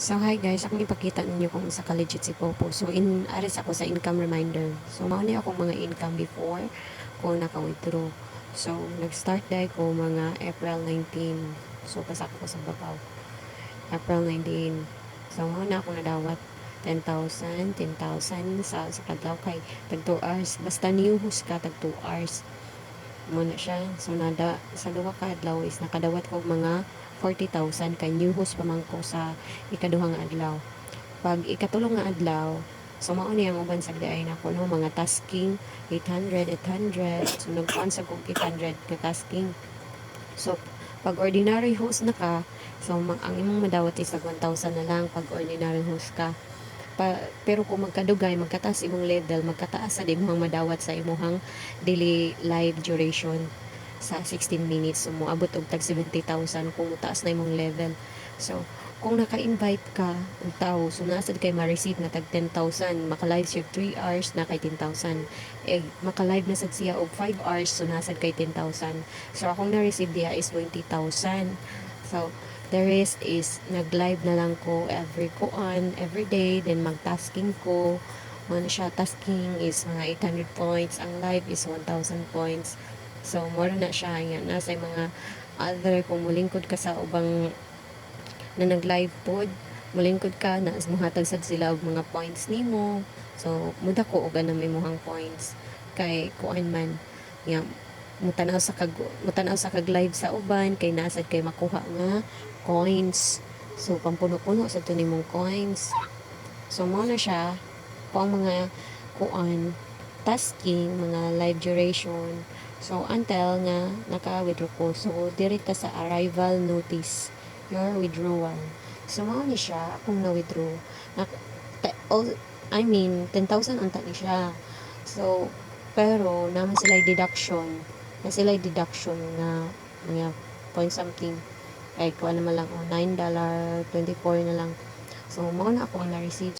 So hi guys, akong ipakita ninyo kung sa ka-legit si Popo. So aris ako sa income reminder. So mao ni akong mga income before ko naka-withdraw. So nag-start dahil ko mga April 19. So pasak ko sa babaw. April 19. So mao na ako nadawat 10,000, 10,000 sa kadlaw kay tag 2 hours. Basta niyuhos ka tag 2 hours. Muna siya. So sa duha ka adlaw is nakadawat ko mga 40,000 kay niyuhos pa man ko sa ikaduhang adlaw. Pag ikatulong nga adlaw, so mao ni ang uban sa day na ko no mga tasking 800 so nagkuan sa kog 800 ka tasking. So pag ordinary host na ka, so ang imong madawat is 1,000 na lang pag ordinary host ka. Pero kung magkadugay, magkataas imong level, magkataas sa imong madawat sa imong daily live duration sa 16 minutes. So, moabot og tag 70,000 kung mutaas na imong level. So, kung naka-invite ka og tao, so nasad kay ma-receive na tag 10,000, maka-live siya 3 hours na kay 10,000. Maka-live na sad siya og 5 hours, so nasad kay 10,000. So, akong na-receive diha is 20,000. So, the rest is nag-live na lang ko every day, then mag-tasking ko. Ano siya, tasking is mga 800 points, ang live is 1,000 points. So, more na siya. Yan. Nasa mga other, kung mulingkod ka sa ubang na nag-live pod, mulingkod ka, muhatag sad sila og mga points nimo. So, muda ko og anang imuhang points. Kay, kuan man, yan, mutanaw sa kag live sa uban, kay nasad kay makuha nga coins. So, pampuno-puno sa ito nimong coins. So, mo na siya, kung mga kuan, tasking, mga live duration. So, until nga naka-withdraw ko. So, direct ka sa arrival notice your withdrawal. So, mao ni siya akong na-withdraw. I mean, 10,000 unta ni siya. So, pero naman sila deduction. Na sila deduction na mga point something. Ay, kuha naman lang, $9, 24 na lang. So, mao na ako na-receive.